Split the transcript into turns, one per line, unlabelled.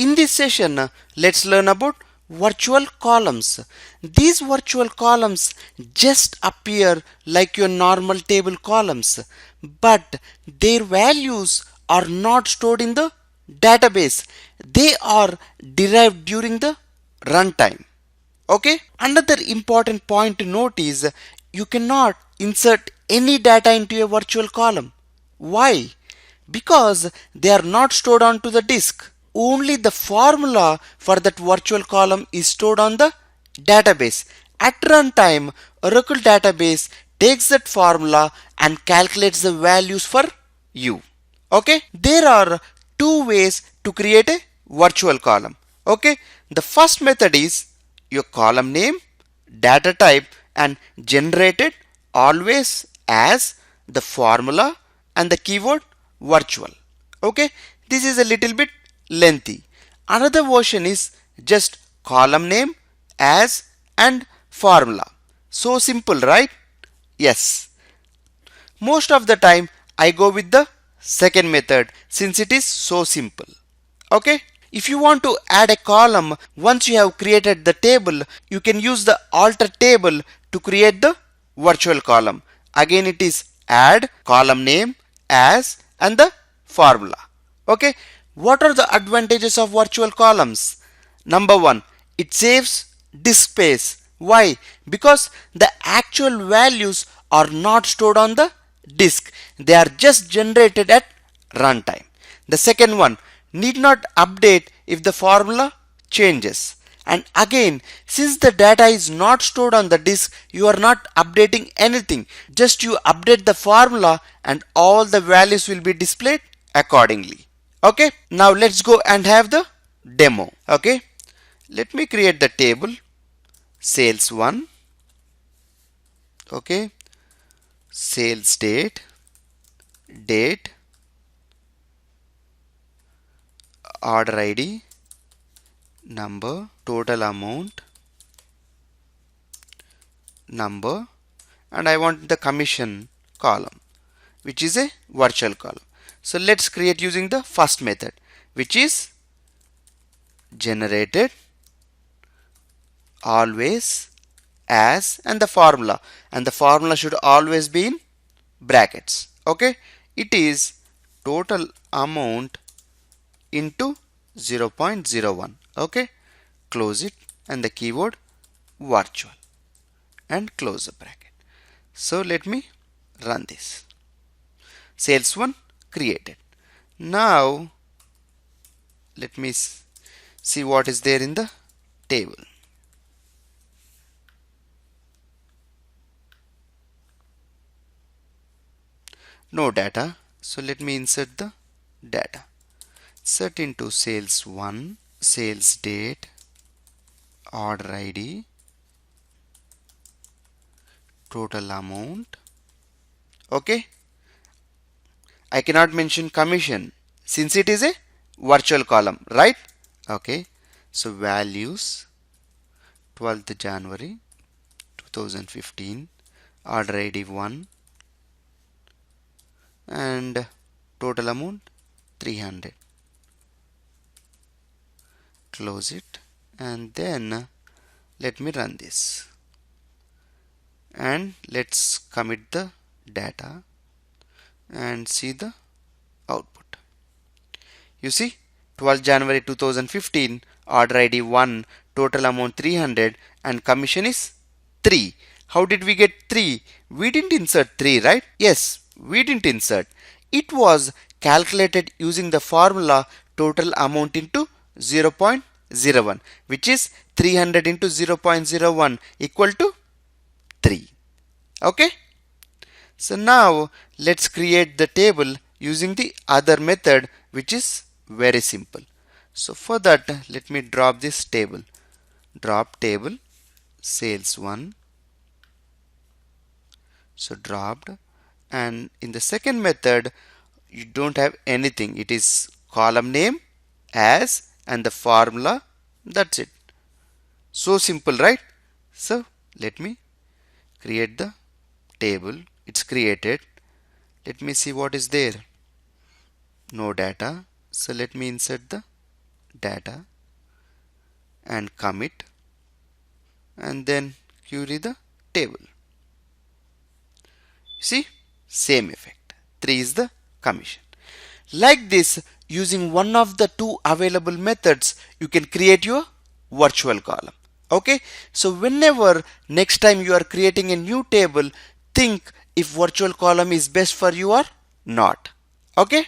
In this session, let's learn about virtual columns. These virtual columns just appear like your normal table columns, but their values are not stored in the database. They are derived during the runtime. Okay? Another important point to note is you cannot insert any data into a virtual column. Why? Because they are not stored onto the disk. Only the formula for that virtual column is stored on the database. At runtime, Oracle database takes that formula and calculates the values for you. Okay? There are two ways to create a virtual column. Okay? The first method is your column name, data type, and generated always as the formula and the keyword virtual. Okay, this is a little bit lengthy. Another version is just column name as and formula. So simple, right? Yes. Most of the time I go with the second method since it is so simple. Okay. If you want to add a column once you have created the table, you can use the alter table to create the virtual column. Again, it is add column name as and the formula. Okay. What are the advantages of virtual columns? Number one, it saves disk space. Why? Because the actual values are not stored on the disk. They are just generated at runtime. The second one, need not update if the formula changes. And again, since the data is not stored on the disk, you are not updating anything. Just you update the formula and all the values will be displayed accordingly. Okay, now let's go and have the demo. Okay, let me create the table sales 1. Okay, sales date, order ID, number, total amount, number, and I want the commission column, which is a virtual column. So let's create using the first method, which is generated always as and the formula, and the formula should always be in brackets. Okay, it is total amount into 0.01. Okay, close it and the keyword virtual and close the bracket. So let me run this. Sales 1 created. Now let me see what is there in the table. No data, so let me insert the data. Set into sales 1, sales date, order ID, total amount. Okay, I cannot mention commission since it is a virtual column, right? Okay, so values 12th January 2015, order ID 1, and total amount 300. Close it and then let me run this and let's commit the data and see the output. You see, 12 January 2015, order ID 1, total amount 300, and commission is 3. How did we get 3? We didn't insert 3, right? Yes, we didn't insert. It was calculated using the formula total amount into 0.01, which is 300 into 0.01 equal to 3. Okay. So now let's create the table using the other method, which is very simple. So for that, let me drop this table. Drop table sales 1. So dropped, and in the second method you don't have anything. It is column name as and the formula. That's it. So simple, right? So let me create the table. It's created. Let me see what is there. No data. So let me insert the data and commit and then query the table. See, same effect. 3 is the commission. Like this, using one of the two available methods, you can create your virtual column. Okay, so whenever next time you are creating a new table, think if virtual column is best for you or not. Okay.